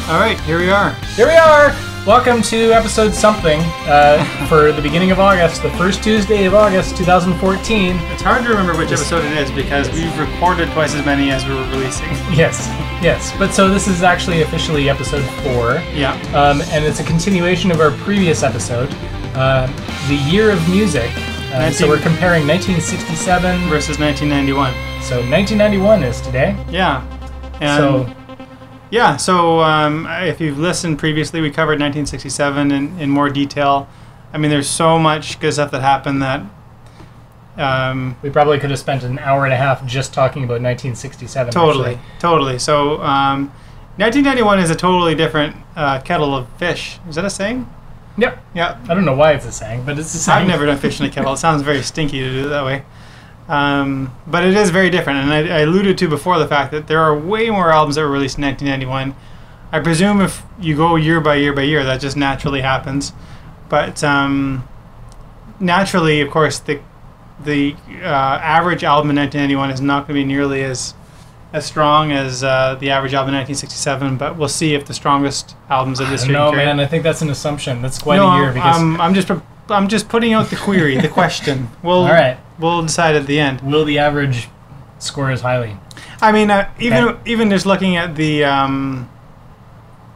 All right, here we are. Here we are! Welcome to episode something for the beginning of August, the first Tuesday of August, 2014. It's hard to remember which episode it is because we've recorded twice as many as we were releasing. Yes. But so this is actually officially episode 4. Yeah. And it's a continuation of our previous episode, the year of music. So we're comparing 1967 versus 1991. So 1991 is today. Yeah. And So if you've listened previously, we covered 1967 in more detail. I mean, there's so much good stuff that happened that... we probably could have spent an hour and a half just talking about 1967. Totally. So 1991 is a totally different kettle of fish. Is that a saying? Yep. Yeah. I don't know why it's a saying, but it's a saying. I've never done fish in a kettle. It sounds very stinky to do it that way. But it is very different, and I alluded to before the fact that there are way more albums that were released in 1991. I presume if you go year by year, that just naturally happens. But naturally, of course, the average album in 1991 is not going to be nearly as strong as the average album in 1967. But we'll see if the strongest albums of this year. No, man, I think that's an assumption. That's quite a year. Because I'm just putting out the query, the question. All right. We'll decide at the end. Will the average score as highly? I mean, even just looking at the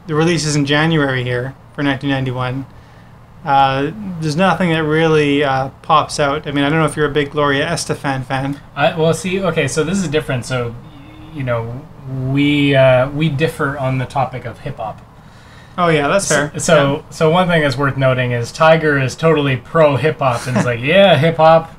releases in January here for 1991, there's nothing that really pops out. I mean, I don't know if you're a big Gloria Estefan fan. So this is different. So, we differ on the topic of hip hop. Oh yeah, that's fair. So one thing that's worth noting is Tiger is totally pro hip hop and is like, yeah, hip hop,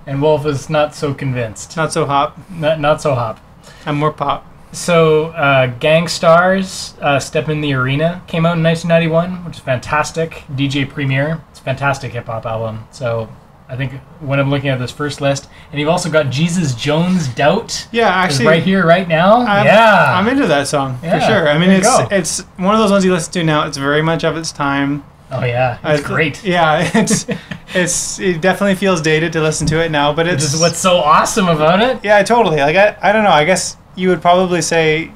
and Wolf is not so convinced. Not so hop. Not so hop. I'm more pop. So Gangstar's Step in the Arena came out in 1991, which is fantastic. DJ Premier, it's a fantastic hip hop album. So I think when I'm looking at this first list, and you've also got Jesus Jones Doubt. Yeah, actually, right here, right now. I'm into that song for sure. I mean, it's one of those ones you listen to now. It's very much of its time. Oh yeah, it's great. Yeah, it definitely feels dated to listen to it now, but it's just what's so awesome about it. Yeah, totally. Like I don't know. I guess you would probably say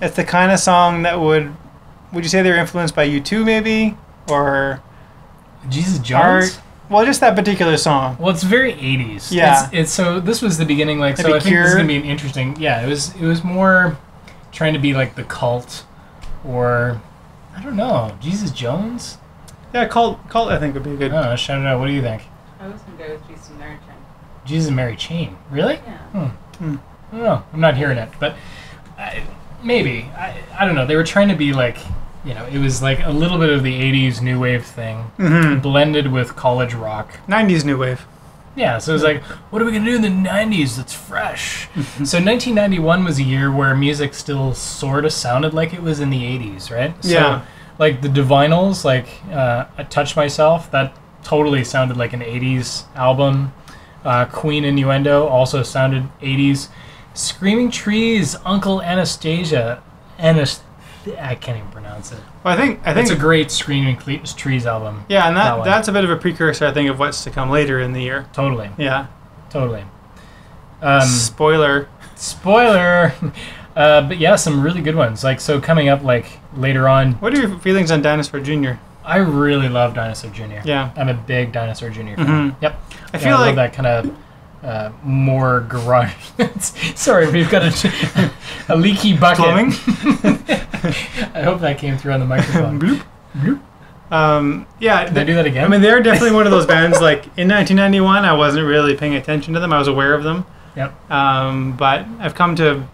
it's the kind of song that would you say they were influenced by U2 maybe, or Jesus Jones? Well, just that particular song. Well, it's very 80s. Yeah. It's so this was the beginning, like, so I think this is going to be an interesting... Yeah, it was more trying to be like the Cult, or, I don't know, Jesus Jones? Yeah, Cult I think would be good. I don't know. What do you think? I was going to go with Jesus and Mary Chain. Jesus and Mary Chain? Really? Yeah. I don't know. I'm not hearing it, but maybe. I don't know. They were trying to be like... it was like a little bit of the 80s new wave thing, blended with college rock. 90s new wave. Yeah, so it was like, what are we going to do in the 90s that's fresh? So 1991 was a year where music still sort of sounded like it was in the 80s, right? Yeah. So, like the Divinyls, like I Touch Myself, that totally sounded like an 80s album. Queen Innuendo also sounded 80s. Screaming Trees, Uncle Anastasia, I can't even pronounce it. Well, I think it's a great Screaming Trees album. Yeah, and that's a bit of a precursor, I think, of what's to come later in the year. Totally. Yeah. Totally. Spoiler. But yeah, some really good ones. Like, so coming up, like, later on. What are your feelings on Dinosaur Jr.? I really love Dinosaur Jr. Yeah. I'm a big Dinosaur Jr. fan. Yep. I feel like love that kind of more grunge. Sorry, we've got a leaky bucket. Plumbing? I hope that came through on the microphone. Bloop. Bloop. Yeah. Did I do that again? I mean, they're definitely one of those bands, like, in 1991, I wasn't really paying attention to them. I was aware of them. Yep. But I've come to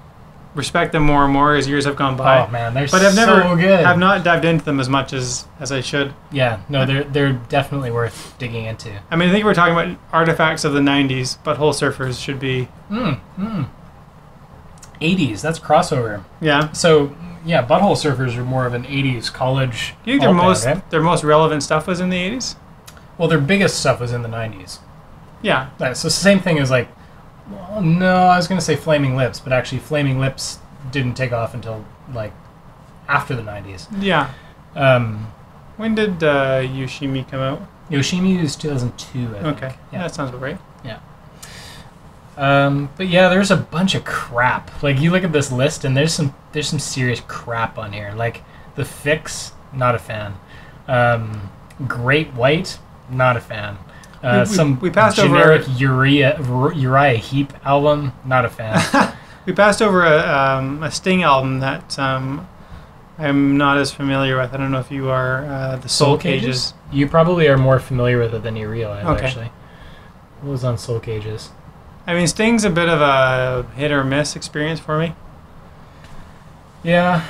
respect them more and more as years have gone by. Oh, man, they're but I've never so good. Have not dived into them as much as I should. Yeah, no, they're definitely worth digging into. I mean, I think we're talking about artifacts of the 90s, but Butthole Surfers should be... 80s, that's crossover. Yeah. So, yeah, Butthole Surfers are more of an 80s college... Do you think their most relevant stuff was in the 80s? Well, their biggest stuff was in the 90s. Yeah. So it's the same thing as, like... Well, no, I was going to say Flaming Lips, but actually Flaming Lips didn't take off until, like, after the 90s. Yeah. When did Yoshimi come out? Yoshimi was 2002, I think. Okay. Yeah, that sounds about right. Yeah. But yeah, there's a bunch of crap. Like, you look at this list, and there's some serious crap on here. Like, The Fix, not a fan. Great White, not a fan. We passed generic over Uriah Heep album, not a fan. we passed over a Sting album that I'm not as familiar with. I don't know if you are. The Soul Cages. You probably are more familiar with it than you realize, Okay. actually. What was on Soul Cages? I mean, Sting's a bit of a hit or miss experience for me. Yeah,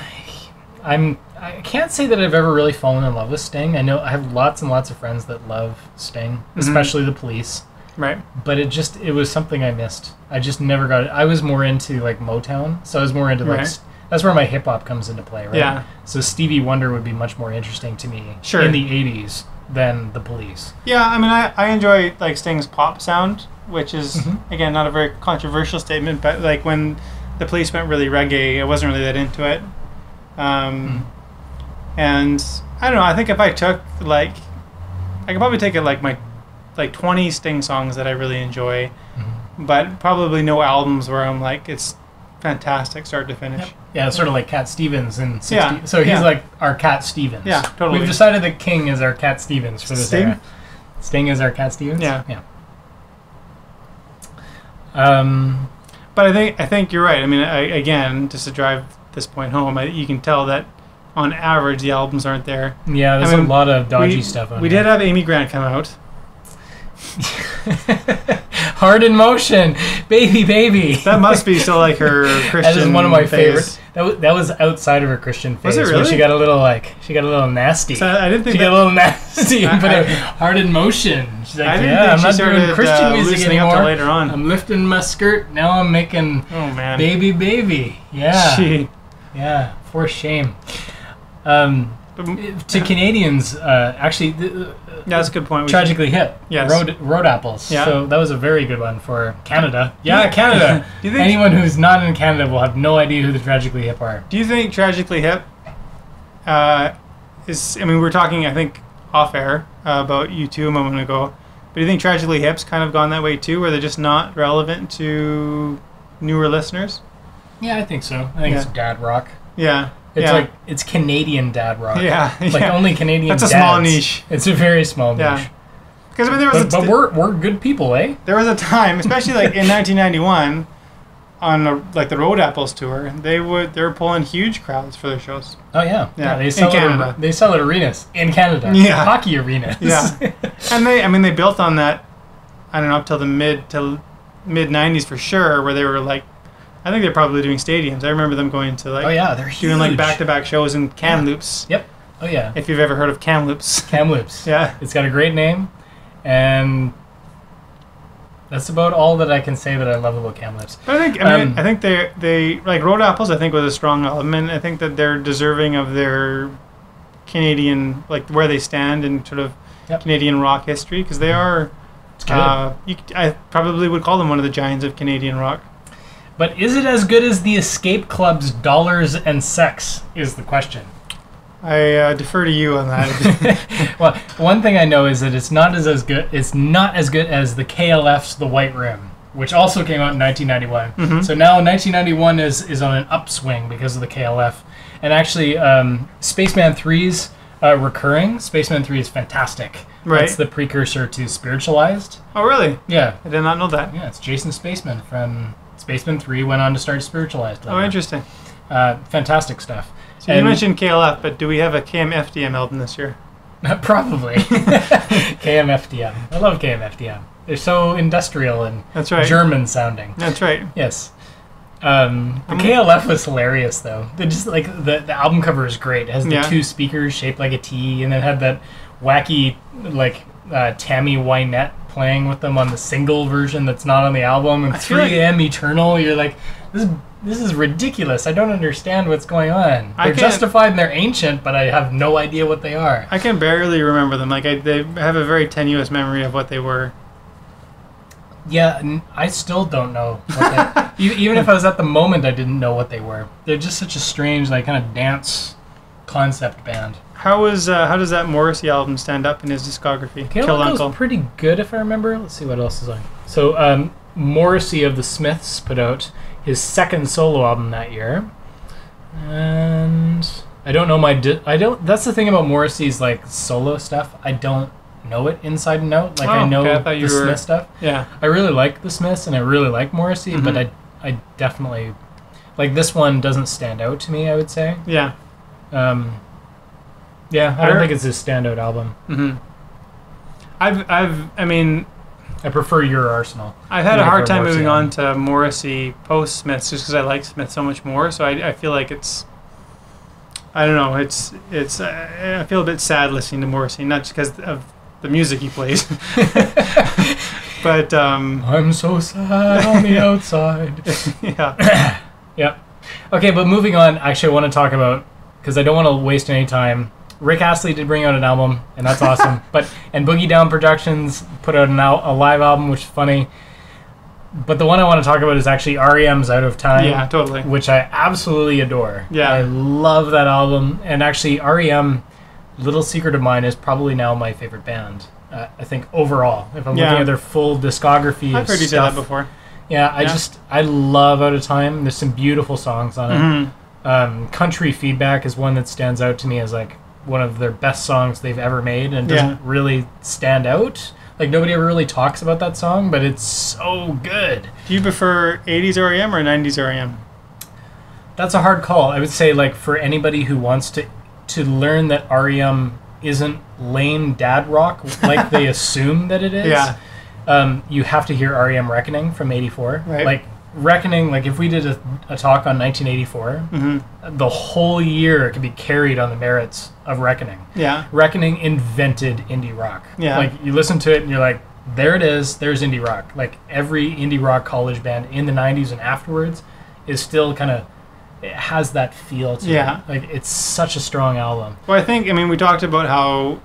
I can't say that I've ever really fallen in love with Sting. I know I have lots and lots of friends that love Sting, especially the Police. Right. But it was something I missed. I just never got it. I was more into like Motown, so I was more into like Right. that's where my hip hop comes into play, right? Yeah. So Stevie Wonder would be much more interesting to me Sure. in the '80s than the Police. Yeah, I mean, I enjoy like Sting's pop sound, which is again not a very controversial statement, but like when the Police went really reggae, I wasn't really that into it. And I don't know. I think if I took I could probably take it my 20 Sting songs that I really enjoy, but probably no albums where I'm like it's fantastic start to finish. Yep. Yeah, it's sort of like Cat Stevens in 60. Yeah, So he's yeah. like our Cat Stevens. Yeah, totally. We've decided that King is our Cat Stevens for this Sting? era. Sting is our Cat Stevens? Yeah. Yeah. But I think you're right. I mean, again, just to drive this point home, you can tell that on average the albums aren't there. Yeah, there's I mean, a lot of dodgy stuff on We here. did have Amy Grant come out. Heart in Motion, baby. That must be still like her Christian. That is one of my phase. favorites. That was outside of her Christian phase. Was it Where really? she got a little nasty. So I didn't think She got a little nasty and put her Heart in Motion. She's like, I didn't yeah, think I'm she not started, doing Christian music loosening up anymore. till later on. I'm lifting my skirt. Now I'm making Oh man, baby. Yeah. She, Yeah, for shame. To Canadians, actually, that's a good point. Tragically Hip. Yes. Road Apples. Yeah. So that was a very good one for Canada. Yeah, Canada. Do you think- Anyone who's not in Canada will have no idea who the Tragically Hip are. Do you think Tragically Hip is? I mean, we were talking, I think, off air about U2 a moment ago. But do you think Tragically Hip's kind of gone that way too, where they're just not relevant to newer listeners? Yeah, I think so. I think it's dad rock. Yeah. It's it's Canadian dad rock. Yeah. Like only Canadian That's a dads. small niche. It's a very small niche. Yeah. Because I mean, there was But we're good people, eh? there was a time, especially like in 1991, on the Road Apples tour, they were pulling huge crowds for their shows. Oh yeah. Yeah, They in sell Canada. They sell at arenas in Canada. Yeah. Hockey arenas. Yeah. And they built on that, I don't know, up till the mid 90s for sure, where they were like, I think they're probably doing stadiums. I remember them going to Oh yeah, they're huge. doing like back-to-back shows in Kamloops. Yep. Oh yeah. If you've ever heard of Kamloops. Kamloops. Yeah. It's got a great name, and that's about all that I can say that I love about Kamloops. But I think they like Road Apples. I think was a strong album, and I think that they're deserving of their Canadian, like where they stand in sort of Canadian rock history, because they are. It's good. I probably would call them one of the giants of Canadian rock. But is it as good as the Escape Club's Dollars and Sex? Is the question. I defer to you on that. Well, one thing I know is that it's not as good. It's not as good as the KLF's The White Room, which also came out in 1991. So now 1991 is on an upswing because of the KLF, and actually Spaceman 3's recurring. Spaceman 3 is fantastic. Right. It's the precursor to Spiritualized. Oh, really? Yeah. I did not know that. Yeah, it's Jason Spaceman from Spaceman 3 went on to start Spiritualized later. Oh, interesting. Fantastic stuff. So you mentioned KLF, but do we have a KMFDM album this year? Probably. KMFDM. I love KMFDM. They're so industrial and That's right. German sounding. That's right. Yes. The KLF was hilarious though. They just like the album cover is great. It has the two speakers shaped like a T, and then had that wacky like Tammy Wynette playing with them on the single version that's not on the album, and 3AM Eternal. You're like, this is ridiculous. I don't understand what's going on. They're justified and they're ancient, but I have no idea what they are. I can barely remember them. Like they have a very tenuous memory of what they were. Yeah, I still don't know. What they, even if I was at the moment, I didn't know what they were. They're just such a strange, like, kind of dance concept band. How does that Morrissey album stand up in his discography? Kill Uncle's pretty good, if I remember. Let's see what else is on. So, Morrissey of the Smiths put out his second solo album that year, and I don't know I don't. That's the thing about Morrissey's like solo stuff. I don't know it inside and out. Like I know the Smith stuff. Yeah. I really like the Smiths and I really like Morrissey, but I definitely like this one doesn't stand out to me. I would say. Yeah. Yeah, I don't think it's his standout album. I mean, I prefer Your Arsenal. I've had a hard time moving on to Morrissey post Smiths just because I like Smith so much more. So I feel like it's, I don't know, it's I feel a bit sad listening to Morrissey, not just because of the music he plays, but I'm so sad on the outside. Yeah. Yep. Okay, but moving on. Actually, I want to talk about, because I don't want to waste any time. Rick Astley did bring out an album, and that's awesome. And Boogie Down Productions put out a live album, which is funny. But the one I want to talk about is actually R.E.M's Out of Time. Yeah, totally. Which I absolutely adore. Yeah. I love that album. And actually, R.E.M., little secret of mine, is probably now my favorite band. I think overall, if I'm looking at their full discography I've heard you say that before. Yeah, I love Out of Time. There's some beautiful songs on it. Country Feedback is one that stands out to me as like one of their best songs they've ever made, and doesn't really stand out. Like nobody ever really talks about that song, but it's so good. Do you prefer 80s REM or 90s REM? That's a hard call. I would say like for anybody who wants to learn that REM isn't lame dad rock like they assume that it is. Yeah. You have to hear REM Reckoning from '84. Right. Like Reckoning, like if we did a talk on 1984, the whole year could be carried on the merits of Reckoning. Yeah. Reckoning invented indie rock. Yeah. Like you listen to it and you're like, there it is, there's indie rock. Like every indie rock college band in the 90s and afterwards is still kind of, it has that feel to it. Like it's such a strong album. Well, I mean, we talked about how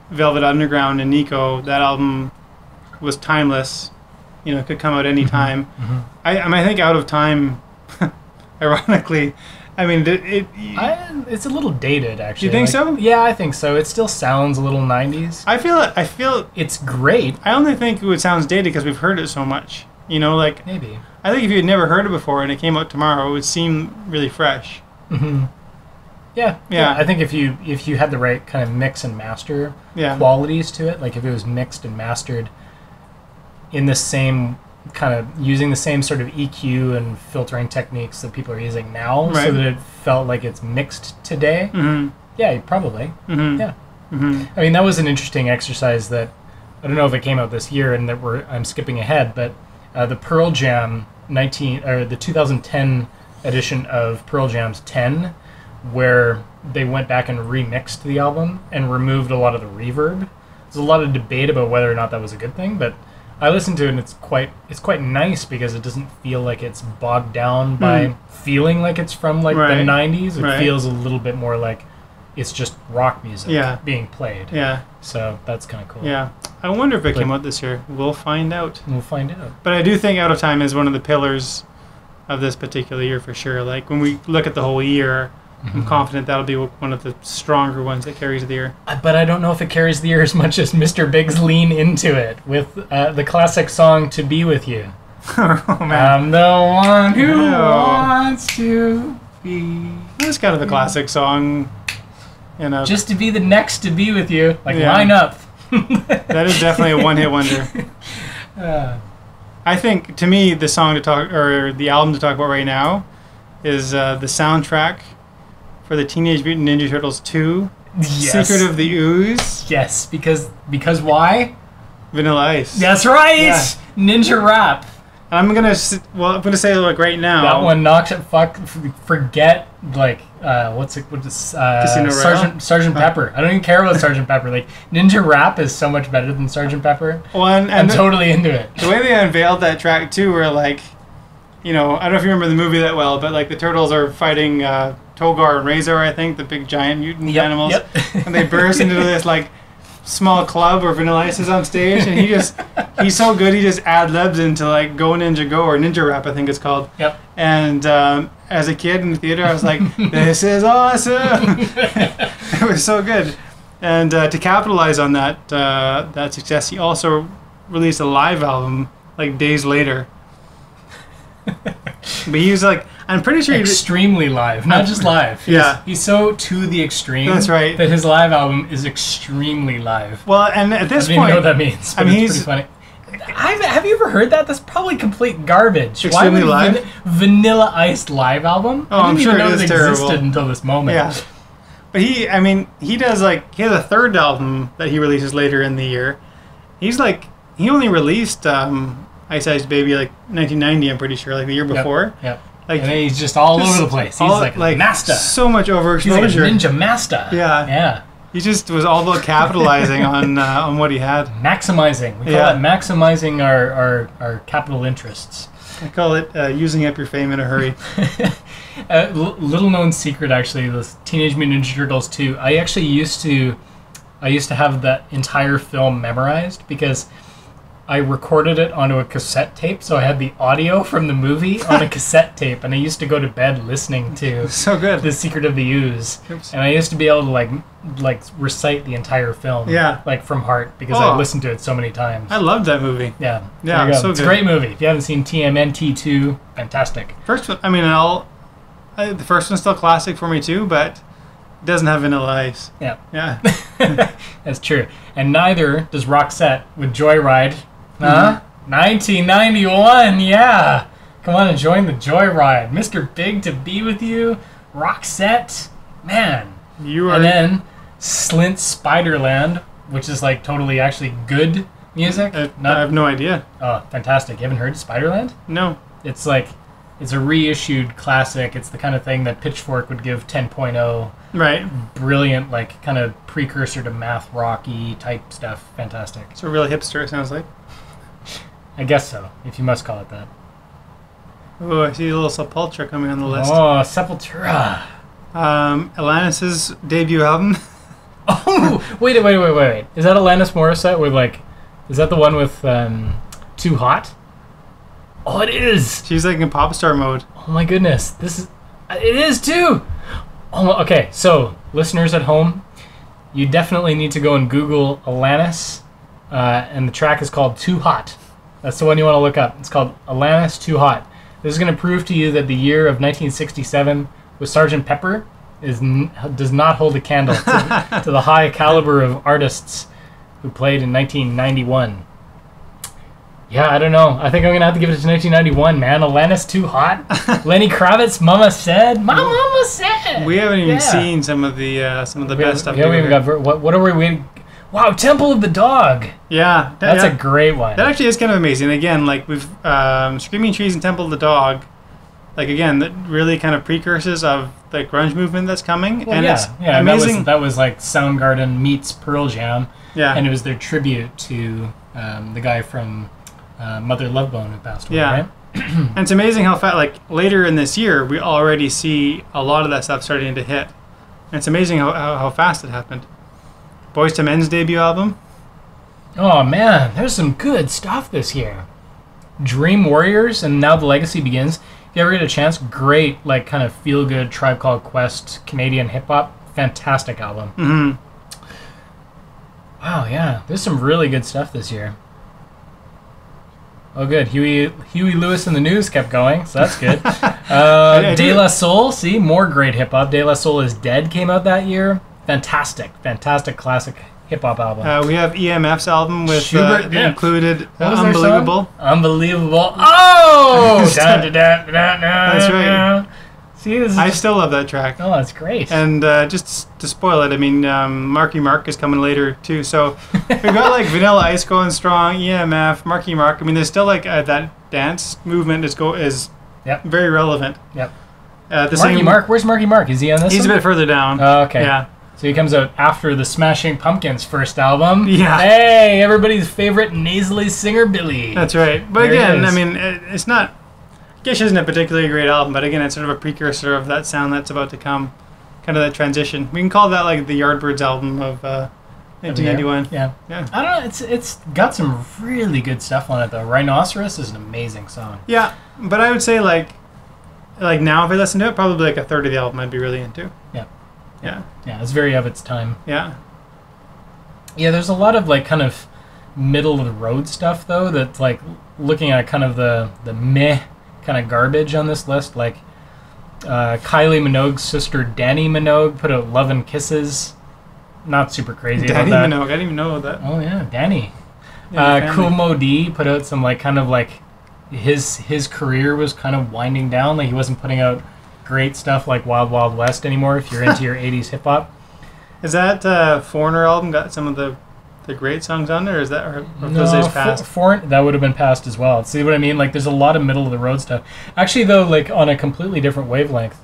Velvet Underground and Nico, that album was timeless. You know, it could come out any time. I think Out of Time, ironically, I mean, it's a little dated, actually. You think so? Yeah, I think so. It still sounds a little 90s. I feel it's great. I only think it sounds dated because we've heard it so much. You know, like maybe. I think if you had never heard it before and it came out tomorrow, it would seem really fresh. Yeah. I think if you had the right kind of mix and master qualities to it, like if it was mixed and mastered in the same kind of using the same sort of EQ and filtering techniques that people are using now, so that it felt like it's mixed today. Yeah, probably. Yeah. I mean, that was an interesting exercise that I don't know if it came out this year, and that I'm skipping ahead, but the Pearl Jam the 2010 edition of Pearl Jam's 10, where they went back and remixed the album and removed a lot of the reverb. There's a lot of debate about whether or not that was a good thing, but I listened to it and it's quite nice because it doesn't feel like it's bogged down by feeling like it's from like the 90s. It feels a little bit more like it's just rock music being played. Yeah. So that's kind of cool. Yeah. I wonder if it came out this year. We'll find out. We'll find out. But I do think Out of Time is one of the pillars of this particular year for sure. Like when we look at the whole year, I'm confident that'll be one of the stronger ones that carries the year. But I don't know if it carries the year as much as Mr. Big's Lean Into It with the classic song To Be With You. Oh, man. I'm the one who wants to be. That's kind of a classic song. You know. Just to be the next to be with you. Like, line up. That is definitely a one-hit wonder. I think, to me, the album to talk about right now is the soundtrack for the Teenage Mutant Ninja Turtles 2, Secret of the Ooze. Yes, because why? Vanilla Ice. That's right! Yeah. Ninja Rap. I'm gonna say like right now. That one knocks it. Forget like Casino Sergeant Pepper. I don't even care about Sergeant Pepper. Like Ninja Rap is so much better than Sergeant Pepper. Well, I'm totally into it. The way they unveiled that track too, where like, you know, I don't know if you remember the movie that well, but like the turtles are fighting Togar and Razor, I think, the big giant mutant animals, and they burst into this like small club where Vanilla Ice is on stage, and he's so good, he just ad-libs into like Go Ninja Go, or Ninja Rap I think it's called. And as a kid in the theater I was like, this is awesome. It was so good. And to capitalize on that success, he also released a live album like days later. But he was like, I'm pretty sure extremely live, not just live. He's so to the extreme. That's right. That his live album is extremely live. Well, and at this point, I don't even know what that means. But it's pretty funny. Have you ever heard that? That's probably complete garbage. Extremely Why would live? Vanilla Iced live album? Oh, I didn't I'm sure even know it is existed terrible. until this moment. Yeah. But he does he has a third album that he releases later in the year. He only released Ice Ice Baby 1990, I'm pretty sure, the year before. Yep. And then he's just all over the place. He's like master. So much overexposure. He's like a ninja master. Yeah. Yeah. He just was all about capitalizing on what he had. Maximizing. We call it maximizing our capital interests. I call it using up your fame in a hurry. Little known secret, actually, the Teenage Mutant Ninja Turtles 2. I used to have that entire film memorized because I recorded it onto a cassette tape, so I had the audio from the movie on a cassette tape, and I used to go to bed listening to so good. The Secret of the Ooze. Oops. And I used to be able to recite the entire film from heart because I listened to it so many times. I loved that movie. Yeah. Yeah, so it's good. a great movie. If you haven't seen TMNT 2, fantastic. First one, the first one's still classic for me too, but it doesn't have Vanilla Ice. Yeah. Yeah. That's true. And neither does Roxette with Joyride. Huh? 1991, yeah. Come on and join the Joyride. Mr. Big to be with you. Roxette. Man. And then Slint Spiderland, which is totally actually good music. I have no idea. Oh, fantastic. You haven't heard Spiderland? No. It's it's a reissued classic. It's the kind of thing that Pitchfork would give 10.0. Right. Brilliant, kind of precursor to math rocky type stuff. Fantastic. It's a real hipster, it sounds like. I guess so, if you must call it that. Oh, I see a little Sepultura coming on the list. Oh, Sepultura. Alanis's debut album. Oh, wait. Is that Alanis Morissette with is that the one with Too Hot? Oh, it is. She's in pop star mode. Oh my goodness, it is too. Oh, okay. So, listeners at home, you definitely need to go and Google Alanis, and the track is called Too Hot. That's the one you want to look up. It's called Alanis Too Hot. This is going to prove to you that the year of 1967 with Sgt. Pepper does not hold a candle to the high caliber of artists who played in 1991. Yeah, I don't know. I think I'm going to have to give it to 1991, man. Alanis Too Hot. Lenny Kravitz, Mama Said. My Mama Said. We haven't even seen some of the best stuff. Yeah, we haven't got... What are we waiting... Wow, Temple of the Dog. Yeah. That's a great one. That actually is kind of amazing. Again, we've Screaming Trees and Temple of the Dog, again, that really kind of precursors of the grunge movement that's coming. Well, and it's amazing. That was Soundgarden meets Pearl Jam. Yeah. And it was their tribute to the guy from Mother Love Bone who passed away, right? And it's amazing how later in this year, we already see a lot of that stuff starting to hit. And it's amazing how fast it happened. Boyz II Men's debut album. Oh man, there's some good stuff this year. Dream Warriors and Now the Legacy Begins. If you ever get a chance, great kind of feel good Tribe Called Quest Canadian hip hop. Fantastic album. Mm-hmm. Wow, yeah, there's some really good stuff this year. Oh, good. Huey Lewis and the News kept going, so that's good. De La Soul, see, more great hip hop. De La Soul Is Dead came out that year. Fantastic classic hip hop album. We have EMF's album with Schubert, included What was their Unbelievable. song? Unbelievable. Oh! That's right. See, this is I still love that track. Oh, that's great. And just to spoil it, Marky Mark is coming later too. So we've got Vanilla Ice going strong, EMF, Marky Mark. There's still that dance movement is very relevant. Yep. Marky Mark, where's Marky Mark? Is he on this? He's one? a bit further down. Oh, okay. Yeah. So he comes out after the Smashing Pumpkins' first album. Yeah. Hey, everybody's favorite nasally singer, Billy. That's right. But There again, it is. it's not... Gish isn't a particularly great album, but again, it's sort of a precursor of that sound that's about to come. Kind of that transition. We can call that the Yardbirds album of 1991. Yeah. I don't know. It's got some really good stuff on it, though. Rhinoceros is an amazing song. Yeah, but I would say now if I listen to it, probably a third of the album I'd be really into. Yeah. Yeah, it's very of its time. Yeah. Yeah, there's a lot of kind of middle of the road stuff though that's looking at kind of the meh kind of garbage on this list. Kylie Minogue's sister Danny Minogue put out Love and Kisses. Not super crazy Danny about that. Minogue, I didn't even know that. Oh yeah, Danny. Yeah, Kumo D put out some like kind of like his career was kind of winding down. Like he wasn't putting out great stuff like Wild Wild West anymore. If you're into your '80s hip hop, Is that Foreigner album got some of the great songs on there, or is that or those days past? That would have been passed as well. See what I mean? Like there's a lot of middle of the road stuff. Actually, though, like on a completely different wavelength,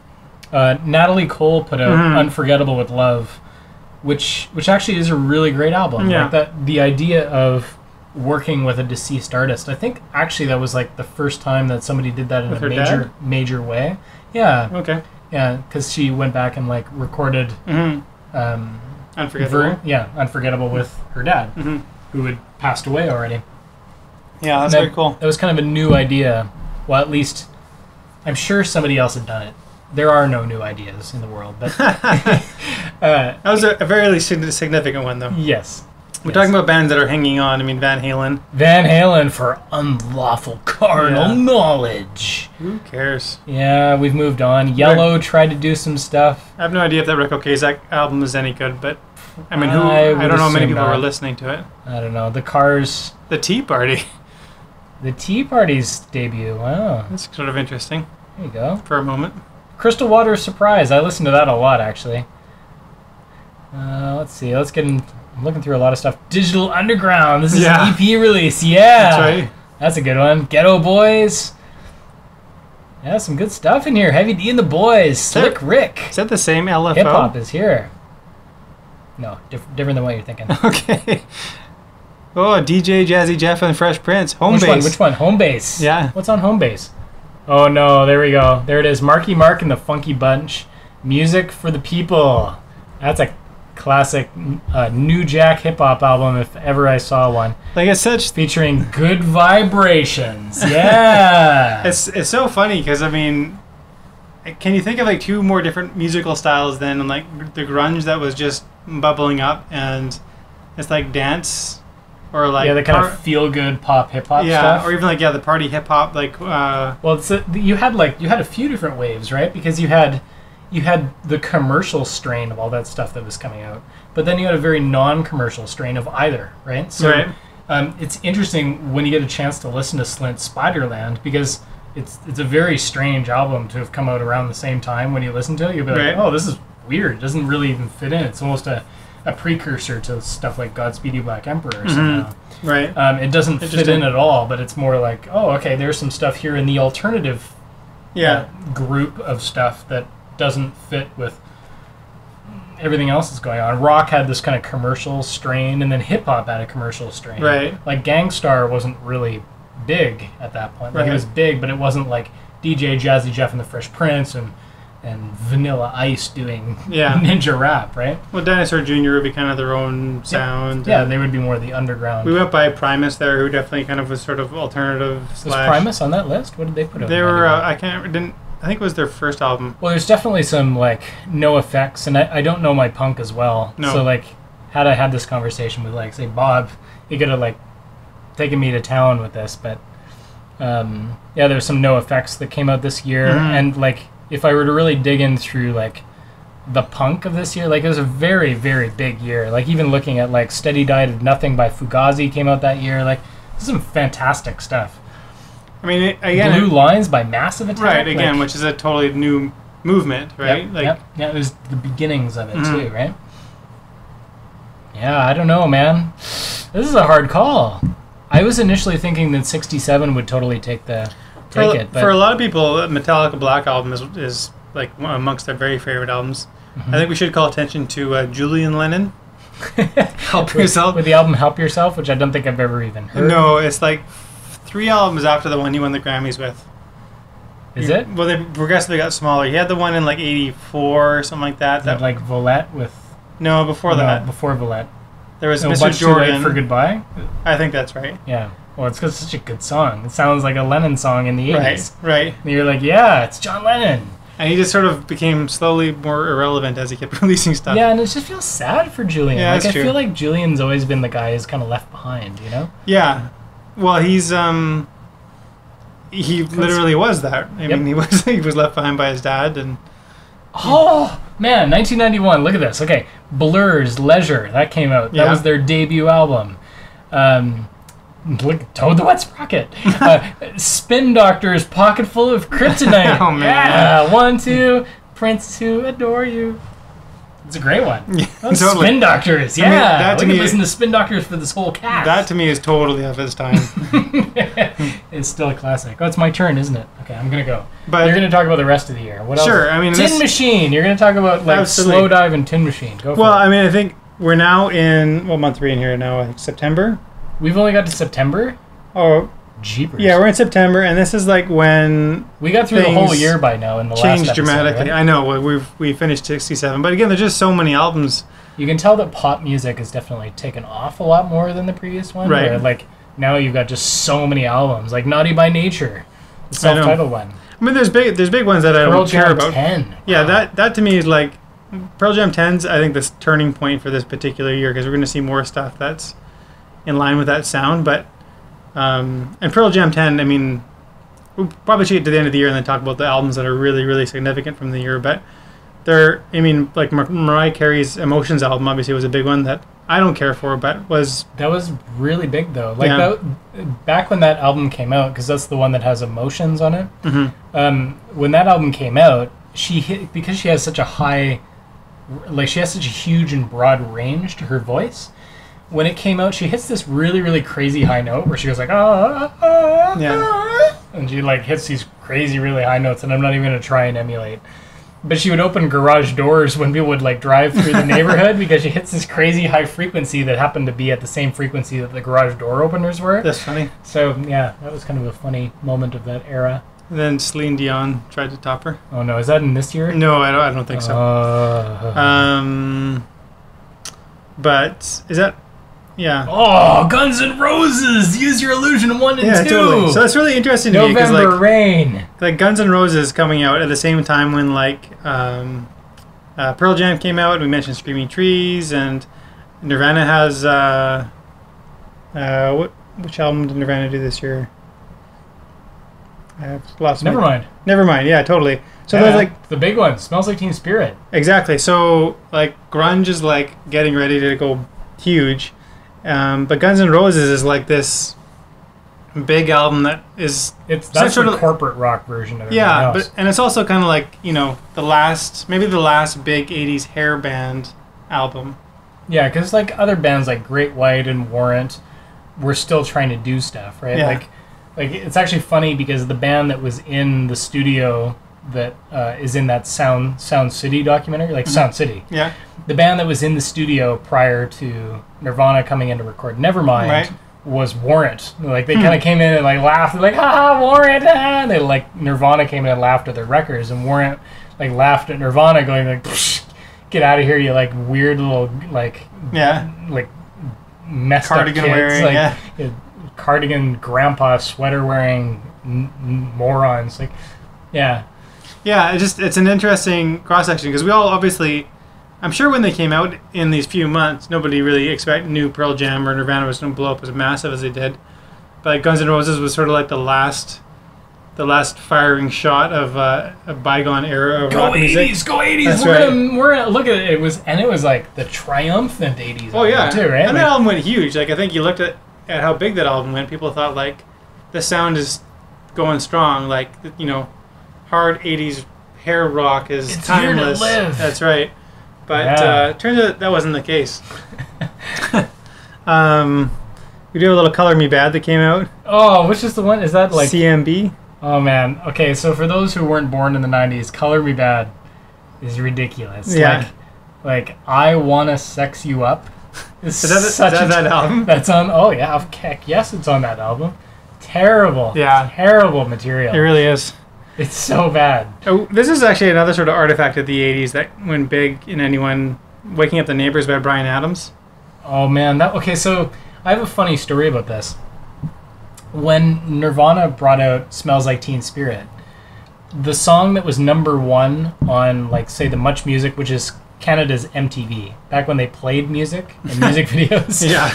Natalie Cole put out "Unforgettable with Love," which actually is a really great album. Yeah. Like that, the idea of working with a deceased artist. I think actually that was like the first time that somebody did that in With a her major way. Yeah. Okay. Yeah, because she went back and like recorded. Unforgettable. Unforgettable with her dad, who had passed away already. Yeah, that's very cool. That was kind of a new idea. Well, at least I'm sure somebody else had done it. There are no new ideas in the world, but That was a very significant one, though. yes. We're talking about bands that are hanging on. I mean, Van Halen. Van Halen for Unlawful Carnal Knowledge. Who cares? Yeah, we've moved on. Yellow tried to do some stuff. I have no idea if that Rick Ocasek album is any good, but I mean, I would don't know how many assume people not. were listening to it. I don't know. The Cars, The Tea Party. the Tea Party's debut. Wow. That's sort of interesting There you go. for a moment. Crystal Water Surprise. I listened to that a lot, actually. Let's see. Let's get in. I'm looking through a lot of stuff. Digital Underground. This is an EP release. Yeah. That's right. That's a good one. Ghetto Boys. Yeah, some good stuff in here. Heavy D and the Boys. Slick Rick. Is that the same LFO? Hip Hop is here. No, different than what you're thinking. Okay. Oh, DJ Jazzy Jeff and Fresh Prince. Home Base. Which one? Home Base. Yeah. What's on Home Base? Oh no, there we go. There it is. Marky Mark and the Funky Bunch. Music for the People. That's a classic New Jack hip hop album if ever I saw one. Like it's such. Featuring Good Vibrations. Yeah. It's so funny because I mean, can you think of like two more different musical styles than like the grunge that was just bubbling up and it's like dance or like the kind of feel good pop hip hop stuff. or even like the party hip hop like. Well, you had a few different waves, right? Because you had the commercial strain of all that stuff that was coming out, but then you had a very non-commercial strain of either, right? So right. It's interesting when you get a chance to listen to Slint's Spiderland because it's a very strange album to have come out around the same time. When you listen to it, you'll be like, Right. oh, this is weird. It doesn't really even fit in. It's almost a precursor to stuff like Godspeed You Black Emperor somehow. Right. It doesn't fit in at all, but it's more like, oh, okay, there's some stuff here in the alternative group of stuff that doesn't fit with everything else that's going on. Rock had this kind of commercial strain, and then hip hop had a commercial strain. Right. Like Gangstar wasn't really big at that point. Like Right. it was big, but it wasn't like DJ Jazzy Jeff and the Fresh Prince and Vanilla Ice doing ninja rap, right? Well, Dinosaur Jr. would be kind of their own sound. Yeah, they would be more the underground. We went by Primus there, who definitely kind of was sort of alternative. Was Primus on that list? What did they put out? They were. I think it was their first album. Well, there's definitely some like no effects, and I don't know my punk as well. No. So like, had I had this conversation with like say Bob, he could have like taken me to town with this. But there's some no effects that came out this year, and like if I were to really dig in through like the punk of this year, like it was a very very big year. Like even looking at like Steady Diet of Nothing by Fugazi came out that year. Like this is some fantastic stuff. I mean, again, Blue Lines by Massive Attack. Right, again, like, which is a totally new movement, right? Yeah, it was the beginnings of it too, right? Yeah, I don't know, man. This is a hard call. I was initially thinking that 67 would totally take it. But For a lot of people, Metallica Black Album is like amongst their very favorite albums. I think we should call attention to Julian Lennon. Help Yourself. With the album Help Yourself, which I don't think I've ever even heard. No, it's like 3 albums after the one he won the Grammys with. Is it? Well, they progressively got smaller. He had the one in like 84 or something like that. That like Volette with... No, before that. Before Volette. There was No, Mr. Much Too Jordan. Late for Goodbye? I think that's right. Yeah. Well, it's because it's such a good song. It sounds like a Lennon song in the 80s. Right. And you're like, yeah, it's John Lennon. And he just sort of became slowly more irrelevant as he kept releasing stuff. Yeah, and it just feels sad for Julian. Yeah, like that's I true. feel like Julian's always been the guy who's kind of left behind, you know? Yeah. Well, he's he literally was that. I Yep. mean, he was left behind by his dad, and Oh man, 1991. Look at this. Okay, Blur's Leisure that came out. That Yeah. was their debut album. Look, Toad the Wet Sprocket. Spin Doctor's Pocket Full of Kryptonite. Oh, man. Yeah, 1, 2. Prince to Adore You. It's a great one. Yeah, That's totally. Spin Doctors. I mean, Yeah, that to we can me- listen to Spin Doctors for this whole cast. that to me is totally of his time. It's still a classic. Oh, it's my turn, isn't it? Okay, I'm gonna go. But You're gonna talk about the rest of the year. What else? Sure, I mean, Tin this- Machine. You're gonna talk about like Absolutely. Slow Dive and Tin Machine. Go for well, it. I mean, I think we're now in what month are we in here now? Like September. We've only got to September. Oh, Jeepers. yeah, we're in September, and this is like when We got through the whole things year by now in the last changed episode, dramatically. right? I know we finished 67, but again, there's just so many albums. You can tell that pop music has definitely taken off a lot more than the previous one. Right. where, like now you've got just so many albums, like Naughty by Nature, the I know. self-titled one. I mean, there's big ones that I Pearl don't care Jam about. 10. Yeah, Wow. that to me is like Pearl Jam 10's. I think this turning point for this particular year because we're going to see more stuff that's in line with that sound. But and Pearl Jam 10, I mean, we'll probably should get to the end of the year and then talk about the albums that are really, really significant from the year. But they're, I mean, like Mariah Carey's Emotions album obviously was a big one that I don't care for, but was That was really big though. Like Yeah. back when that album came out, because that's the one that has Emotions on it. mhm. When that album came out, because she has such a high, like she has such a huge and broad range to her voice. When it came out, she hits this really, really crazy high note where she goes like Yeah. and she like hits these crazy, really high notes. And I'm not even gonna try and emulate. But she would open garage doors when people would like drive through the neighborhood because she hits this crazy high frequency that happened to be at the same frequency that the garage door openers were. That's funny. So yeah, that was kind of a funny moment of that era. And then Celine Dion tried to top her. Oh no, is that in this year? No, I don't think so. But is that? Yeah. Oh, Guns N' Roses! Use Your Illusion 1 and Yeah, 2! totally. So that's really interesting to me because November Rain! like Guns N' Roses coming out at the same time when like Pearl Jam came out. We mentioned Screaming Trees, and Nirvana has which album did Nirvana do this year? I've lost. Never mind. Never mind. Yeah, totally. So Yeah, there's like the big one, Smells Like Teen Spirit. exactly. So like grunge is like getting ready to go huge, but Guns N' Roses is like this big album that is That's sort the of- corporate rock version of it. yeah, but and it's also kind of like the last big '80s hair band album. Yeah, because like other bands like Great White and Warrant were still trying to do stuff, right? Yeah. Like it's actually funny because the band that was in the studio that is in that Sound City documentary, like Sound City, Yeah, the band that was in the studio prior to Nirvana coming in to record Nevermind Right. was Warrant. Like they kind of came in and like laughed, like "Ha ha, Warrant!" Ah! And they like Nirvana came in and laughed at their records, and Warrant like laughed at Nirvana, going like, "Psh, "Get out of here, you like weird little like messed cardigan up kids, wearing. like Yeah, cardigan grandpa sweater wearing morons." Like, yeah, yeah. It's an interesting cross section because we all obviously. I'm sure when they came out in these few months, nobody really knew Pearl Jam or Nirvana was going to blow up as massive as they did. But like Guns N' Roses was sort of like the last firing shot of a bygone era of rock music. Go 80s! That's We're gonna look at it. It was like the triumphant 80s. Oh yeah, album too, right? And Like, that album went huge. Like I think you looked at how big that album went. People thought like the sound is going strong. Like hard '80s hair rock is It's here to timeless. live. That's right. But Yeah. turns out that wasn't the case. We do have a little Color Me Bad that came out. oh, which is the one? Is that like? CMB. Oh man. Okay, so for those who weren't born in the '90s, "Color Me Bad" is ridiculous. Yeah. Like I Wanna Sex You Up. Is Is that album? That's on. Oh yeah, heck yes, it's on that album. Terrible. Yeah. Terrible material. It really is. It's so bad. Oh, this is actually another sort of artifact of the '80s that went big in anyone. Waking Up the Neighbors by Bryan Adams. Oh man, okay, so I have a funny story about this. When Nirvana brought out Smells Like Teen Spirit, the song that was number one on, like, say, the Much Music, which is Canada's MTV, back when they played music and music videos, Yeah.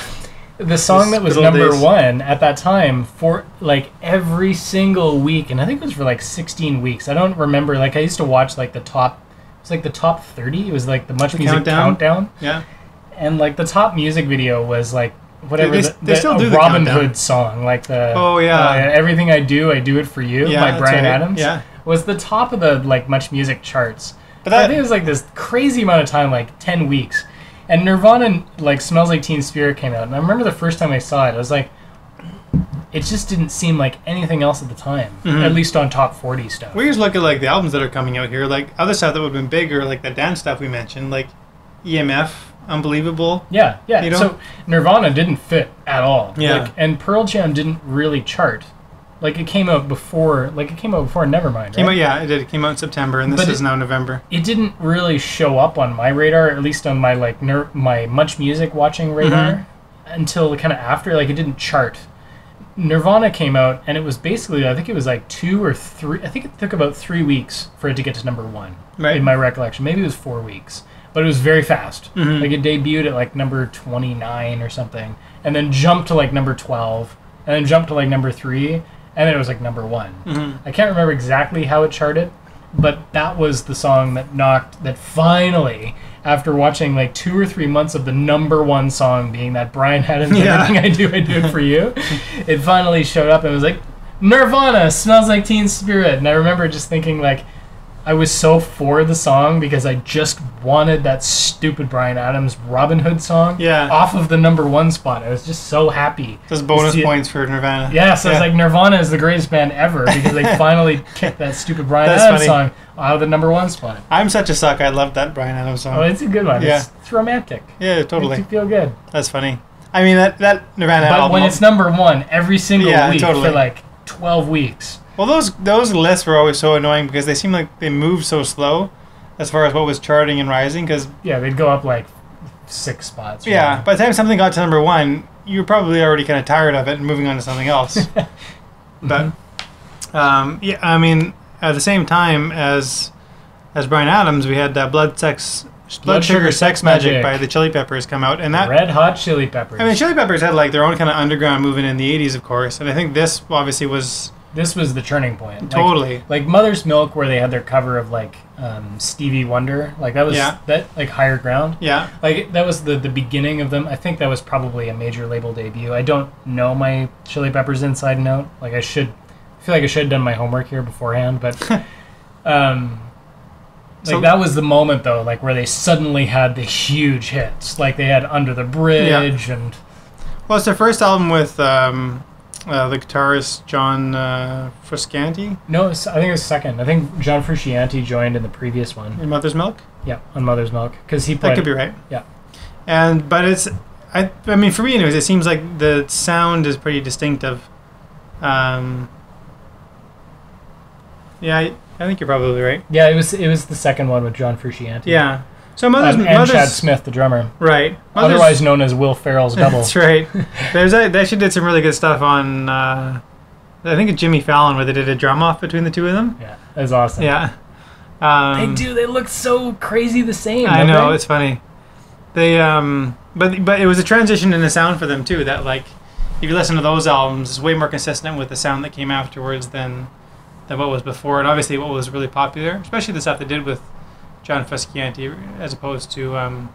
The song that was Good old number days. one at that time for like every single week, and I think it was for like 16 weeks. I don't remember. Like I used to watch like the top. It was like the top 30. It was like the Much The Music countdown. Yeah. And like the top music video was like whatever They still do the Robin countdown. Hood song, like the Oh, yeah. Everything I Do It For You Yeah, by that's Bryan right. Adams. Yeah. Was the top of the like Much Music charts. But I that, think it was like this crazy amount of time, like 10 weeks. And Nirvana, like, Smells Like Teen Spirit came out. And I remember the first time I saw it, I was like, it just didn't seem like anything else at the time. Mhm. At least on top 40 stuff. we just look at like the albums that are coming out here, like other stuff that would have been bigger, like the dance stuff we mentioned, like EMF, Unbelievable. Yeah, yeah. You know? So Nirvana didn't fit at all. Yeah. Like, and Pearl Jam didn't really chart. Like, it came out before Nevermind, right? Came out, yeah, it did. It came out in September, and this But is now November. It didn't really show up on my radar, at least on my like my Much Music watching radar, until kind of after. Like, it didn't chart. Nirvana came out, and it was basically, I think it was like 2 or 3. I think it took about 3 weeks for it to get to number one. Right. In my recollection, maybe it was 4 weeks, but it was very fast. Mhm. Like, it debuted at like number 29 or something, and then jumped to like number 12, and then jumped to like number 3. And then it was like number one. Mhm. I can't remember exactly how it charted, but that was the song that finally, after watching like 2 or 3 months of the number one song being that Bryan Adams, Yeah. Everything I Do It For You, it finally showed up and was like, Nirvana, Smells Like Teen Spirit. And I remember just thinking like, I was so for the song because I just wanted that stupid Bryan Adams Robin Hood song Yeah. off of the number one spot. I was just so happy. Just bonus See it- points for Nirvana. Yeah, so it's like Nirvana is the greatest band ever because they finally kicked that stupid Bryan That's Adams funny. song out of the number one spot. I'm such a suck. I love that Bryan Adams song. Oh, it's a good one. Yeah. It's romantic. Yeah, Makes totally. you feel good. That's funny. I mean, that Nirvana But album. when it's number one every single Yeah, week totally. for like 12 weeks. Well, those lists were always so annoying because they seemed like they moved so slow as far as what was charting and rising. Because Yeah, they'd go up like 6 spots. or yeah, something. by the time something got to number one, you were probably already kind of tired of it and moving on to something else. But yeah, I mean, at the same time as Bryan Adams, we had Blood Sugar Sex Magic by the Chili Peppers come out, and that. Red Hot Chili Peppers. I mean, Chili Peppers had like their own kind of underground movement in the '80s, of course, and I think this obviously was this was the turning point. Like- totally. Like Mother's Milk, where they had their cover of like Stevie Wonder. Like that was Yeah. that like Higher Ground. Yeah. Like that was the beginning of them. I think that was probably a major label debut. I don't know my Chili Peppers inside and out. Like I feel like I should have done my homework here beforehand, but So- that was the moment though, like where they suddenly had the huge hits. Like they had Under the Bridge and Well, it's their first album with the guitarist John Frusciante no, I think it was second. I think John Frusciante joined in the previous one. in Mother's Milk. Yeah, on Mother's Milk because he played. That could be right. Yeah. But it's I mean for me anyways, it seems like the sound is pretty distinctive. Yeah, I think you're probably right. Yeah, it was the second one with John Frusciante. Yeah. So And Mother's Chad Smith, the drummer, right. otherwise known as Will Ferrell's double. That's right. They actually did some really good stuff on I think it's Jimmy Fallon where they did a drum off between the two of them. Yeah, that's awesome. Yeah. They do. They look so crazy the same. I don't know, they? it's funny. They but it was a transition in the sound for them too. That like, if you listen to those albums, it's way more consistent with the sound that came afterwards than what was before, and obviously what was really popular, especially the stuff they did with John Frusciante as opposed to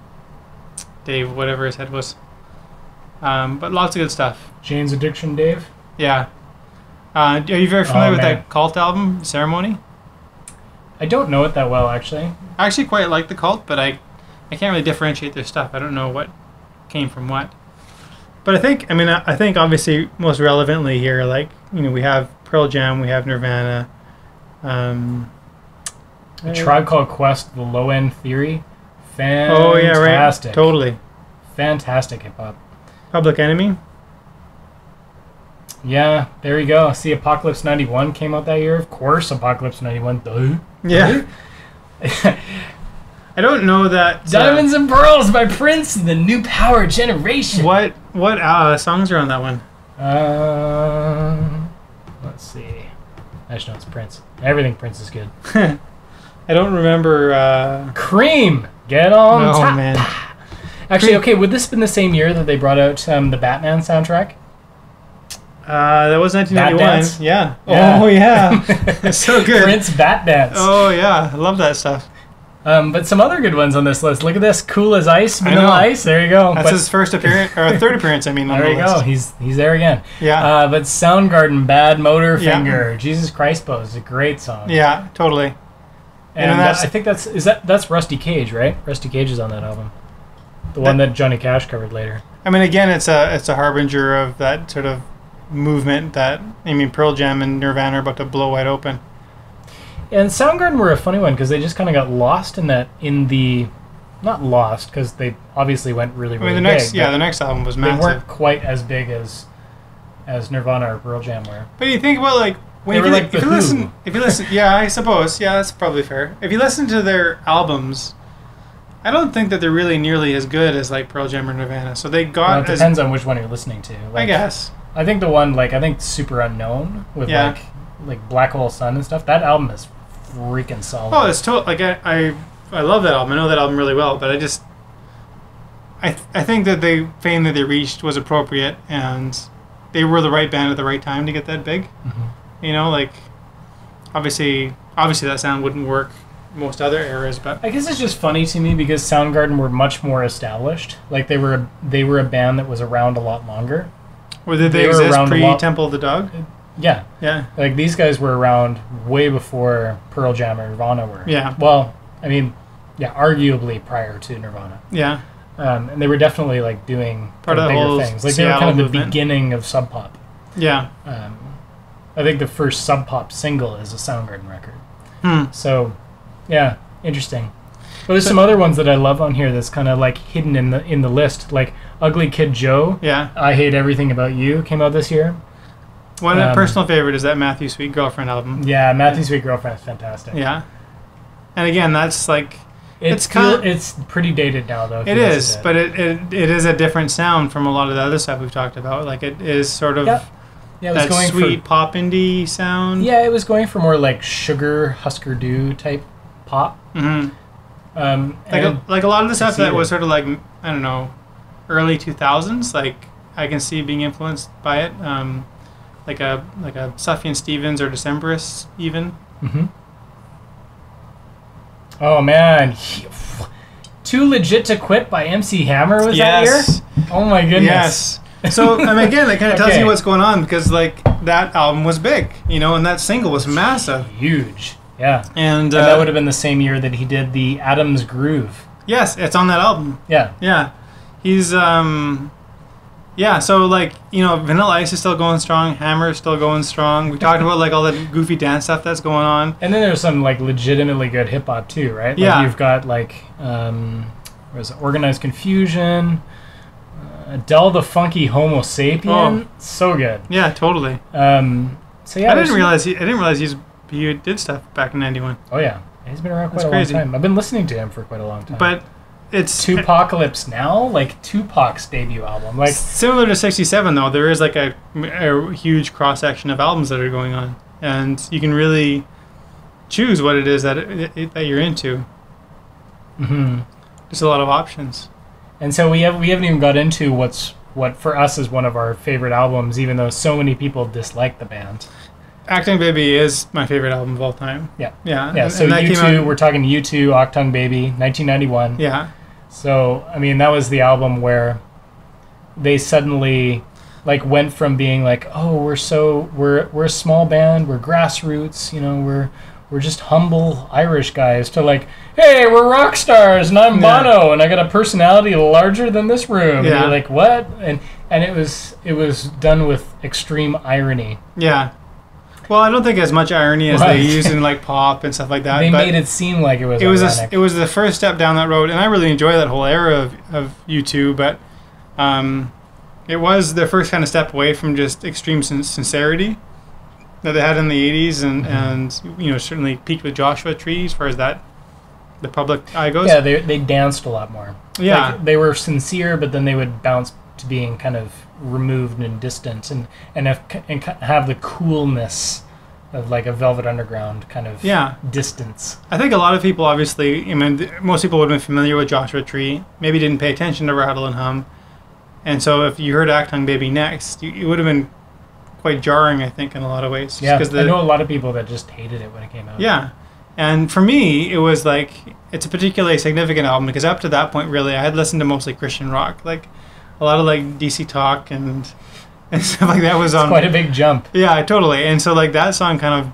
Dave, whatever his head was. But lots of good stuff. Jane's Addiction, Dave. Yeah. Are you very familiar with man. that Cult album, Ceremony? I don't know it that well, actually. I actually quite like the Cult, but I can't really differentiate their stuff. I don't know what came from what. But I think obviously most relevantly here, like, you know, we have Pearl Jam, we have Nirvana. A Tribe Called Quest, The Low End Theory. Fantastic. Oh yeah, right. Totally. Fantastic hip hop. Public Enemy. Yeah, there you go. See, Apocalypse 91 came out that year. Of course, Apocalypse 91. Duh. Yeah. I don't know that. Diamonds and Pearls by Prince, the New Power Generation. What songs are on that one? Let's see. I just know it's Prince. Everything Prince is good. I don't remember. Cream, get on Oh top. man. Actually, okay, would this have been the same year that they brought out the Batman soundtrack? That was 1991. Yeah. Oh yeah, it's so good. Prince Bat Dance. Oh yeah, I love that stuff. But some other good ones on this list. Look at this, Cool as Ice, Vanilla Ice. There you go. That's his first appearance or third appearance. I mean, on there you the go. list. He's there again. Yeah. But Soundgarden, Bad Motor Finger, Jesus Christ Pose, a great song. Yeah, totally. And I think that's Rusty Cage, right? Rusty Cage is on that album. The one that Johnny Cash covered later. I mean, again, it's a harbinger of that sort of movement that Pearl Jam and Nirvana are about to blow wide open. And Soundgarden were a funny one because they just kind of got lost not lost because they obviously went really big. The next album was massive. They weren't quite as big as Nirvana or Pearl Jam were. But you think about if you listen, yeah, I suppose, yeah, that's probably fair. If you listen to their albums, I don't think that they're really nearly as good as like Pearl Jam or Nirvana. So they got. Well, it depends on which one you're listening to. I guess. I think the one Super Unknown with like Black Hole Sun and stuff. That album is freaking solid. Oh, it's total. Like I love that album. I know that album really well, but I think that the fame that they reached was appropriate, and they were the right band at the right time to get that big. Mm-hmm. Obviously that sound wouldn't work most other eras, but I guess it's just funny to me because Soundgarden were much more established. Like they were a band that was around a lot longer. Or did they exist pre-Temple of the Dog? Yeah. Yeah. Like these guys were around way before Pearl Jam or Nirvana were. Yeah. Well, arguably prior to Nirvana. Yeah. And they were definitely like doing part of the bigger whole things. Like Seattle they were kind of movement. The beginning of Sub Pop. Yeah. I think the first Sub Pop single is a Soundgarden record. So, yeah, interesting. But there's some other ones that I love on here that's kind of like hidden in the list, like Ugly Kid Joe. Yeah. I Hate Everything About You came out this year. One personal favorite is that Matthew Sweet Girlfriend album. Yeah, Matthew Sweet Girlfriend is fantastic. Yeah. And again, that's like it's pretty dated now though. It is, but it is a different sound from a lot of the other stuff we've talked about. Like it is sort of it was that going sweet pop indie sound. Yeah, it was going for more like Sugar Husker Du type pop. Mm-hmm. Like a lot of the stuff that was sort of like, I don't know, early 2000s. Like I can see being influenced by it. Like a Sufjan Stevens or Decemberists even. Mm-hmm. Oh man, Too Legit to Quit by MC Hammer was that year? Oh my goodness. Yes. So again, that kind of tells you what's going on because like that album was big, and that single was massive, huge. Yeah. And that would have been the same year that he did the Adam's Groove. Yes, it's on that album. Yeah. Yeah. He's so like, Vanilla Ice is still going strong, Hammer is still going strong. We talked about like all the goofy dance stuff that's going on. And then there's some like legitimately good hip hop too, right? Like you've got like Organized Confusion, Adele the Funky Homo Sapien. So good. Yeah, totally. So yeah, I didn't realize he did stuff back in '91. Oh yeah, he's been around quite a long time. I've been listening to him for quite a long time. But it's Tupacalypse Now, like Tupac's debut album, like similar to '67 though. There is like a huge cross section of albums that are going on, and you can really choose what it is that you're into. Mm-hmm. There's a lot of options. And so we haven't even got into what for us is one of our favorite albums, even though so many people dislike the band. Acting Baby is my favorite album of all time. Yeah. Yeah. Yeah. So U2, we're talking U2, Octung Baby, 1991. Yeah. So that was the album where they suddenly like went from being like, oh, we're a small band, we're grassroots, we're just humble Irish guys, to like, hey, we're rock stars, and I'm Bono, and I got a personality larger than this room. Yeah. And you're like, what? And it was done with extreme irony. Yeah. Well, I don't think as much irony as they used in like pop and stuff like that. They made it seem like it was. It was the first step down that road, and I really enjoy that whole era of U2. But it was their first kind of step away from just extreme sincerity that they had in the 80s, and certainly peaked with Joshua Tree as far as that the public eye goes. Yeah, they danced a lot more. Yeah, like, they were sincere, but then they would bounce to being kind of removed and distant, and have the coolness of like a Velvet Underground kind of Yeah. distance. I think a lot of people, obviously, I mean, most people would have been familiar with Joshua Tree, maybe didn't pay attention to Rattle and Hum. And so if you heard Actung Baby next, it would have been quite jarring, I think, in a lot of ways. Yeah, I know a lot of people that just hated it when it came out. Yeah. And for me, it was like, it's a particularly significant album because up to that point, really, I had listened to mostly Christian rock. Like, a lot of, like, DC Talk and stuff like that was on. Quite a big jump. Yeah, totally. And so, like, that song kind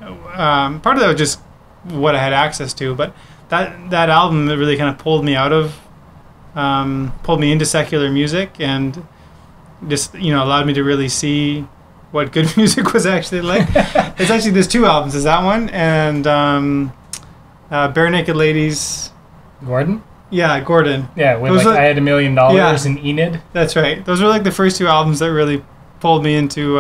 of, part of that was just what I had access to, but that album really kind of pulled me out of, pulled me into secular music and just, allowed me to really see what good music was actually like. It's actually, there's two albums. There's that one and Bare Naked Ladies. Gordon? Yeah, Gordon. Yeah, with Those like are- I Had $1 Million and Enid. That's right. Those were like the first two albums that really pulled me into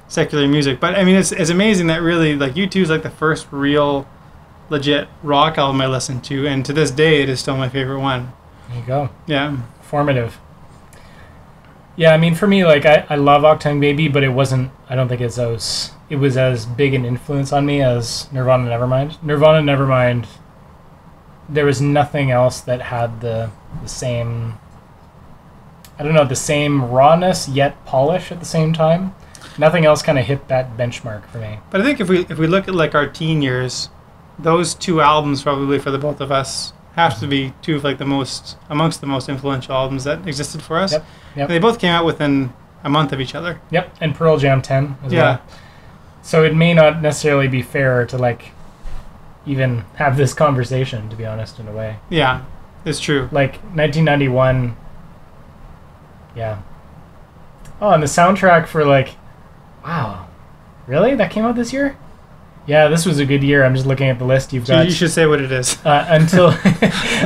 secular music. But I mean, it's amazing that really, like, U2 is like the first real, legit rock album I listened to, and to this day, it is still my favorite one. There you go. Yeah. Formative. Yeah, I mean, for me, like, I love Octung Baby, but it don't think it was as big an influence on me as Nirvana Nevermind. Nirvana Nevermind, there was nothing else that had the same, the same rawness yet polish at the same time. Nothing else kind of hit that benchmark for me. But I think if we look at like our teen years, those two albums probably for the both of us have to be two of like amongst the most influential albums that existed for us. Yep. They both came out within a month of each other. Yep, and Pearl Jam 10 as Yeah. well. So it may not necessarily be fair to like even have this conversation, to be honest, in a way. Yeah, it's true. Like 1991. Yeah. Oh, and the soundtrack for like, wow, really? That came out this year? Yeah, this was a good year. I'm just looking at the list. You've So got you should say what it is. until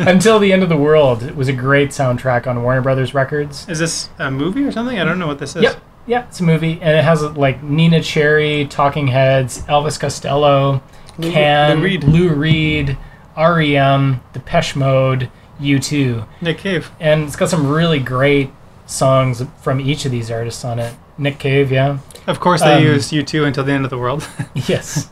until the End of the World. It was a great soundtrack on Warner Brothers Records. Is this a movie or something? I don't know what this is. Yep. Yeah, it's a movie, and it has like Nina Cherry, Talking Heads, Elvis Costello, Can, Lou Reed, REM, Depeche Mode, U2. Nick Cave. And it's got some really great songs from each of these artists on it. Nick Cave, yeah. Of course, they used U2 until the end of the world. Yes.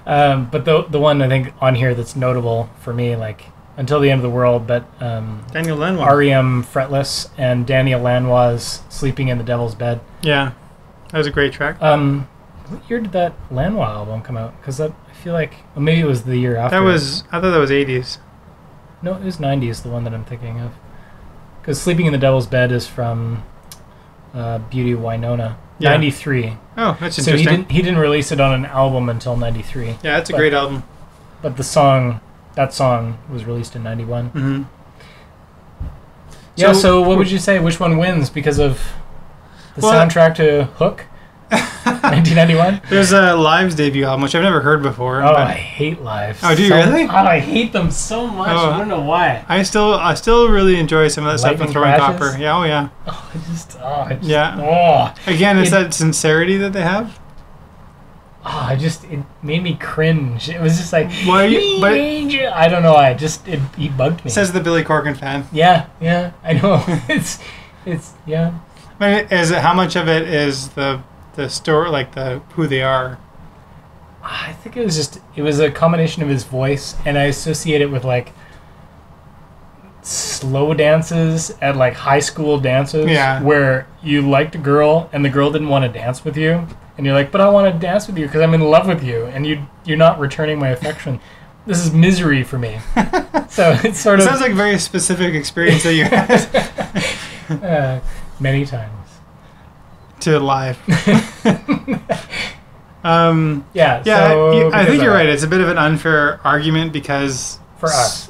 But the one I think on here that's notable for me, like Until the End of the World, but Daniel Lanois. REM Fretless and Daniel Lanois Sleeping in the Devil's Bed. Yeah, that was a great track. What year did that Lanois album come out? Because I feel like maybe it was the year after. I thought that was 80s. No, it was 90s, the one that I'm thinking of. Because Sleeping in the Devil's Bed is from Beauty of Winona. Yeah. 93. Oh, that's So interesting. he didn't release it on an album until 93. Yeah, that's a great album. But that song was released in 91. Mm-hmm. Yeah, so what would you say? Which one wins because of the soundtrack to Hook? 1991? There's a Live's debut album, which I've never heard before. Oh, but I hate Live. Oh, do you really? Oh, I hate them so much. Oh. I don't know why. I still really enjoy some of that stuff Lightning with Throwing Crashes? Copper. Yeah, oh yeah. Oh, Yeah. Again, it's that sincerity that they have. It made me cringe. It was just like, Why are you- but- I don't know. He bugged me. Says the Billy Corgan fan. Yeah, I know. it's yeah. I mean, how much of it is the story, like who they are? I think it was a combination of his voice, and I associate it with like slow dances at like high school dances, Yeah. where you liked a girl and the girl didn't want to dance with you, and you're like, but I want to dance with you because I'm in love with you, and you're not returning my affection. This is misery for me. So it's sort It of sounds like a very specific experience that you had many times. to Live. Yeah. Yeah, So I think because you're of right. It's a bit of an unfair argument because for us,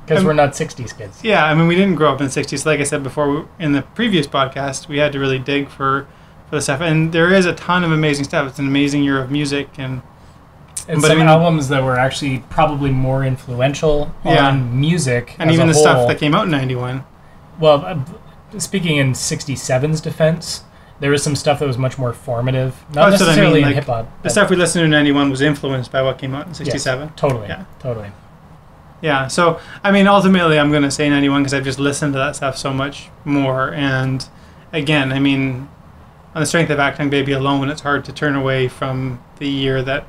because we're not 60s kids. Yeah, I mean, we didn't grow up in the 60s. Like I said before, in the previous podcast, we had to really dig for the stuff. And there is a ton of amazing stuff. It's an amazing year of music. And some albums that were actually probably more influential on music and as even a the whole. stuff that came out in 91. Well, speaking in 67's defense, there was some stuff that was much more formative. Not That's what I necessarily mean, in like, hip-hop. The stuff we listened to in 91 was influenced by what came out in 67. Yes, totally. Yeah. Totally. Yeah, so, I mean, ultimately, I'm going to say 91 because I've just listened to that stuff so much more. And, again, I mean, on the strength of Acting Baby alone, it's hard to turn away from the year that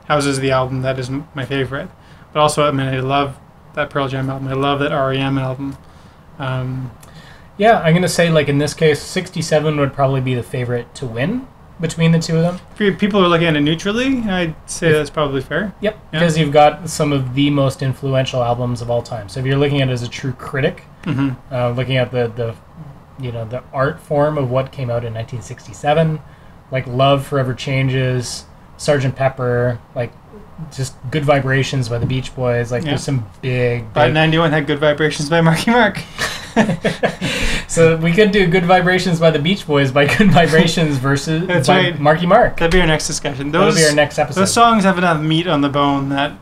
houses the album that is my favorite. But also, I mean, I love that Pearl Jam album. I love that R.E.M. album. Yeah, I'm going to say, like, in this case, 67 would probably be the favorite to win between the two of them. If people are looking at it neutrally, I'd say that's probably fair. Yep, because you've got some of the most influential albums of all time. So if you're looking at it as a true critic, looking at the art form of what came out in 1967, like Love Forever Changes, Sgt. Pepper, like just Good Vibrations by the Beach Boys, like there's some big... But 91 had Good Vibrations by Marky Mark. So we could do Good Vibrations by the Beach Boys by Good Vibrations versus Marky Mark. That'd be our next discussion. That'll be our next episode. Those songs have enough meat on the bone that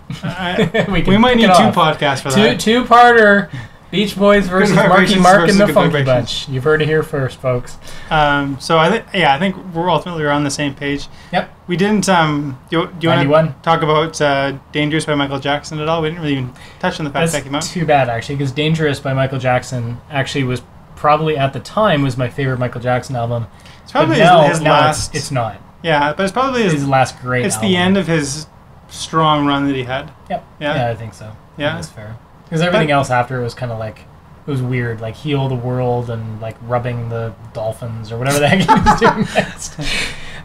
we might need 2 podcasts for that. Two-parter Beach Boys versus Marky Mark and the Funky Bunch. You've heard it here first, folks. So I think we're ultimately on the same page. Yep. We didn't. Do you want to talk about "Dangerous" by Michael Jackson at all? We didn't really even touch on the fact that came out. That's too bad, actually, because "Dangerous" by Michael Jackson actually was probably at the time was my favorite Michael Jackson album. It's probably his last. It's not. Yeah, but it's probably his last great. It's album. the end of his strong run that he had. Yep. Yeah, I think so. Yeah, that's fair. Because everything else after it was kind of like, it was weird, like Heal the World and like rubbing the dolphins or whatever the heck he was doing next.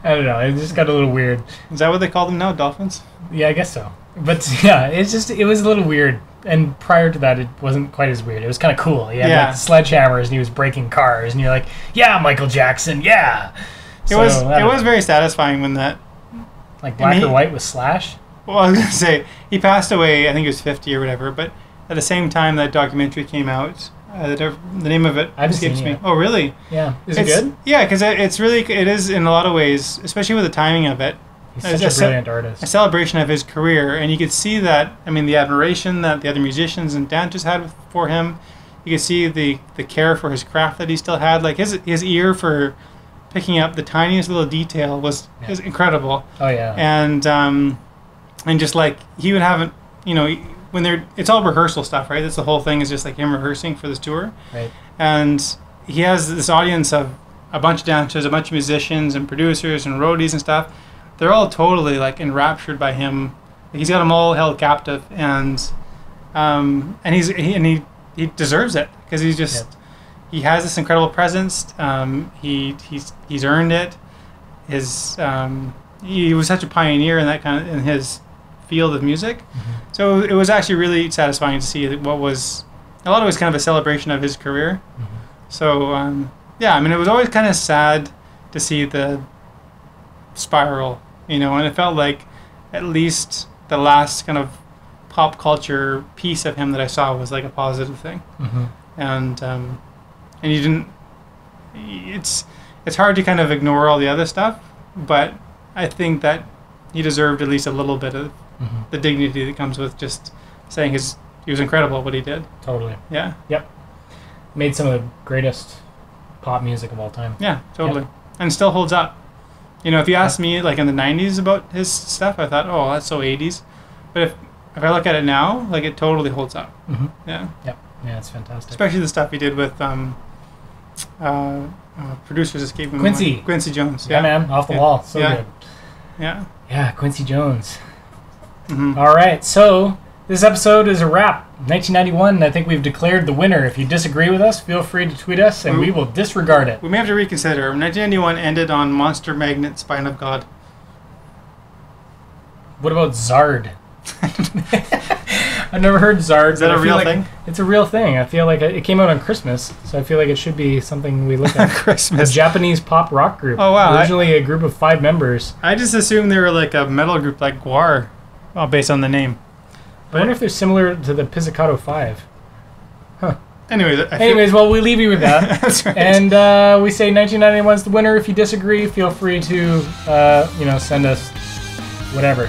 I don't know, it just got a little weird. Is that what they call them now, dolphins? Yeah, I guess so. But yeah, it was a little weird. And prior to that, it wasn't quite as weird. It was kind of cool. He had like sledgehammers and he was breaking cars, and you're like, yeah, Michael Jackson, yeah. It was very satisfying when that... Like Black or White with Slash? Well, I was going to say, he passed away, I think he was 50 or whatever, but at the same time that documentary came out, the name of it escapes me. Oh, really? Yeah. Is it good? Yeah, because it is in a lot of ways, especially with the timing of it. He's such a brilliant artist. A celebration of his career, and you could see that, I mean, the admiration that the other musicians and dancers had for him. You could see the care for his craft that he still had. Like, his ear for picking up the tiniest little detail was incredible. Oh, yeah. And just like, he would have, it's all rehearsal stuff, right? That's the whole thing, is just like him rehearsing for this tour. Right. And he has this audience of a bunch of dancers, a bunch of musicians and producers and roadies and stuff. They're all totally like enraptured by him. He's got them all held captive, and he deserves it, because he's just he has this incredible presence. He's earned it. He was such a pioneer in that in his field of music. Mm-hmm. So it was actually really satisfying to see what was a lot of it was kind of a celebration of his career. Mm-hmm. So I mean, it was always kind of sad to see the spiral. And it felt like at least the last kind of pop culture piece of him that I saw was like a positive thing. Mm-hmm. And you didn't. It's hard to kind of ignore all the other stuff, but I think that he deserved at least a little bit of the dignity that comes with just saying he was incredible what he did. Totally. Yeah. Yep. Made some of the greatest pop music of all time. Yeah, totally. Yep. And still holds up. If you asked me like in the 90s about his stuff, I thought, oh, that's so 80s. But if I look at it now, like, it totally holds up. Mm-hmm. Yeah. Yep. Yeah, it's fantastic. Especially the stuff he did with producers escaping Quincy Jones. Yeah, man, off the wall. So good. Yeah. Yeah, Quincy Jones. Mm-hmm. All right, so this episode is a wrap. 1991, I think we've declared the winner. If you disagree with us, feel free to tweet us, and we will disregard it. We may have to reconsider. 1991 ended on Monster Magnet, Spine of God. What about Zard? I've never heard Zard. Is that a real thing? It's a real thing. I feel like it came out on Christmas, so I feel like it should be something we look at. Christmas. A Japanese pop rock group. Oh, wow. Originally a group of 5 members. I just assumed they were like a metal group like Guar, based on the name. I wonder if they're similar to the Pizzicato 5. Huh. Anyways, well, we leave you with that. That's right. And we say 1991 is the winner. If you disagree, feel free to, send us whatever.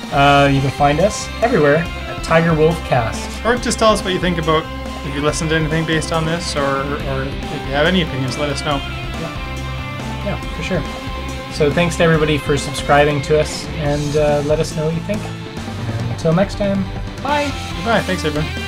You can find us everywhere at Tiger Wolf Cast. Or just tell us what you think about, if you listened to anything based on this, or if you have any opinions, let us know. Yeah, for sure. So thanks to everybody for subscribing to us, and let us know what you think. And until next time, bye. Bye. Thanks, everyone.